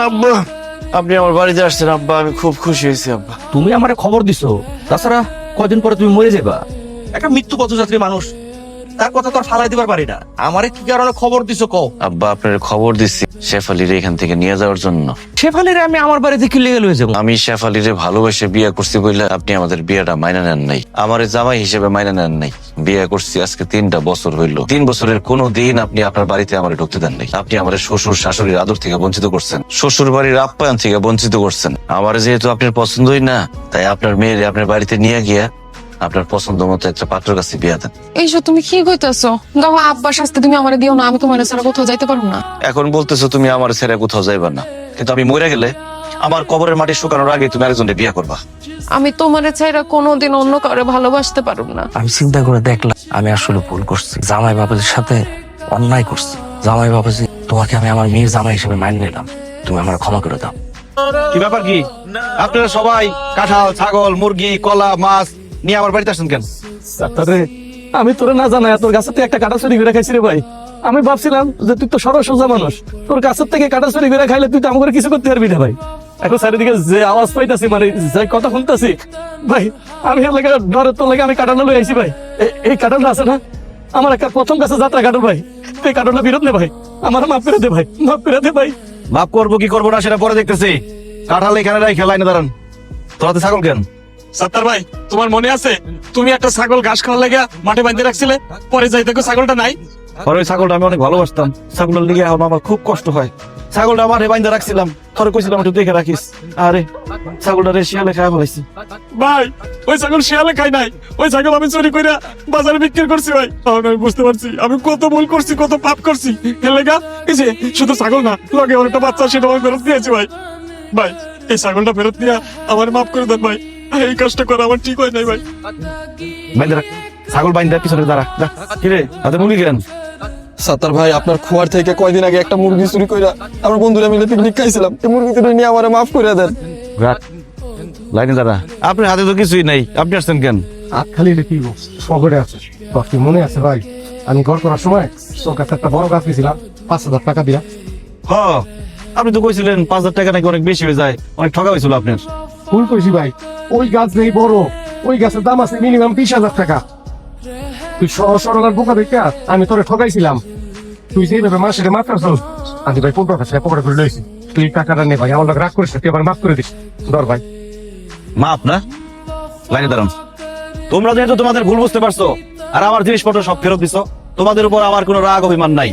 আব্বা, আপনি আমার বাড়িতে আসছেন আব্বা, আমি খুব খুশি হয়েছি আব্বা। তুমি আমারে খবর দিছো, তাছাড়া কয়দিন পরে তুমি মরে যাবা। একটা মৃত্যু পথযাত্রী মানুষ, তার কথা তো আর ফালাই দিবার পারি না। আমারে কি কারণে খবর দিছো কও? আব্বা, আপনার খবর দিচ্ছি শেফালিরে এখান থেকে নিয়ে যাওয়ার জন্য। শেফালিরে আমি আমার বাড়িতে কি লেগে লয়ে যাবো? আমি শেফালিরে ভালোবেসে বিয়ে করছি বলে আপনি আমাদের বিয়েটা মাইনা নেন নাই, আমারে জামাই হিসেবে মাইনা নেন নাই। বিয়ে করছি আজকে 3টা বছর হইলো, 3 বছরের কোনো দিন আপনি আপনার বাড়িতে আমারে ঢুকতে দেন নাই। আপনি আমার শ্বশুর শাশুড়ির আদর থেকে বঞ্চিত করছেন, শ্বশুর বাড়ির আপ্যায়ন থেকে বঞ্চিত করছেন। আমার যেহেতু আপনার পছন্দই না, তাই আপনার মেয়েরে আপনার বাড়িতে নিয়ে গিয়া আপনার পছন্দ মতো একটা পাত্রের কাছে বিয়ে দেন। এইসব তুমি কি কইতাছো? গাও আব্বা শাস্তি তুমি আমারে দিও না, আমি তোমার ছাড়া কোথাও যাইতে পারবো না। এখন বলতেছো তুমি আমার ছেড়ে কোথাও যাইবা না, কিন্তু আমি মরে গেলে আমার কবরের মাটি শুকানোর আগে তুমি আরেকজনের বিয়ে করবা। আমি তোমারে ছাইরা কোনোদিন অন্য কাউরে ভালোবাসতে পারব না। আমি চিন্তা করে দেখলাম আমি আসলে ভুল করছি, জামাই বাবাজির সাথে অন্যায় করছি। জামাই বাবাজি, তোমাকে আমি আমার মেয়ের জামাই হিসেবে মাইনে নিলাম, তুমি আমার ক্ষমা করে দাও। কি ব্যাপার কি? আপনারা সবাই কাঁঠাল, ছাগল, মুরগি, কলা, মাছ নিয়ে আমার বাড়িতে আসছেন কেন? আমি তোরে না জানাই তোর কাছে থেকে একটা কাটা চুরি করে খাইছি রে ভাই। আমি ভাবছিলাম যে তুই তো সরল সোজা মানুষ, তোর কাছের থেকে কাটা চুরি করে খাইলে তুই তো আমাকে কিছু করতে পারবি না ভাই। এখন চারিদিকে যে আওয়াজ পাইতাছি, মানে যে কথা শুনতেছি ভাই, আমি এলাকা ডরের তোর লাগে আমি কাটানো লই আইছি ভাই। এই কাটানো আছে না আমার একটা প্রথম কাছে যাত্রা কাটল ভাই, এই কাটানো বিরোধ নে ভাই, আমার মাফ করে দে ভাই, মাফ করে দে ভাই। মাপ করবো কি করবো না সেটা পরে দেখতেছি। কাঁঠাল এখানে রাই খেলাই না, দাঁড়ান। তোরাতে ছাগল কেন? সত্তার ভাই, তোমার মনে আছে তুমি একটা ছাগল ঘাস খাওয়ার লাগে মাঠে বাঁধতে রাখছিলে, পরে যাই দেখো ছাগলটা নাই। আর ওই ছাগলটা আমি অনেক ভালোবাসতাম, ছাগলের লিগে এখন আমার খুব কষ্ট হয়। ছাগলটা মাঠে বাঁধতে রাখছিলাম, তোরে কইছিলাম একটু দেখে রাখিস। আরে ছাগলটা রে শিয়ালে খাওয়া ফেলাইছি। ভাই ওই ছাগল শিয়ালে খাই নাই, ওই ছাগল আমি চুরি করে বাজারে বিক্রি করছি ভাই। তখন আমি বুঝতে পারছি আমি কত ভুল করছি, কত পাপ করছি। এর লেগা এই যে শুধু ছাগল না, লগে অনেকটা বাচ্চা, সেটা আমি ফেরত দিয়েছি ভাই। ভাই এই ছাগলটা ফেরত দিয়া আমার মাফ করে দেন ভাই, এই কাজটা করা আমার ঠিক হয় নাই ভাই। বাইন্দা রাখ ছাগল, বাইন্দা পিছনে দাঁড়া। কিরে হাতে মুরগি কেন? সাত্তার ভাই, আপনার খোয়ার থেকে কয়দিন আগে একটা মুরগি চুরি কইরা আমরা বন্ধুরা মিলে পিকনিক খাইছিলাম, এই মুরগি দুটো নিয়ে আমারে মাফ করে দেন। রাখ লাইনে দাঁড়া। আপনার হাতে তো কিছুই নাই, আপনি আসছেন কেন? হাত খালি রেখে শহরে আছে। বাকি মনে আছে ভাই, আমি ঘর করার সময় তোর কাছে একটা বড় গাছ গেছিলাম 5,000 টাকা দিয়া। হ, আপনি তো কইছিলেন 5,000 টাকা নাকি অনেক বেশি হয়ে যায়, অনেক ঠকা হয়েছিল আপনার। ভুল কইছি ভাই, ওই গাছ নেই বড়, ওই গাছের দাম আছে মিনিমাম 20,000 টাকা। তুই সহজ সরল আর বোকা দেখে আমি তোরে ঠকাইছিলাম। তুই যেভাবে মাসে মাত্রাছ, আমি ভাই 15 টাকা পকেটে করে লইছি। তুই টাকাটা নে ভাই, আমার লোক রাগ করিস না, তুই আবার মাফ করে দিস। ধর ভাই। মাপ না, লাইনে দাঁড়ান। তোমরা যেহেতু তোমাদের ভুল বুঝতে পারছো আর আমার জিনিসপত্র সব ফেরত দিছো, তোমাদের উপর আমার কোনো রাগ অভিমান নাই।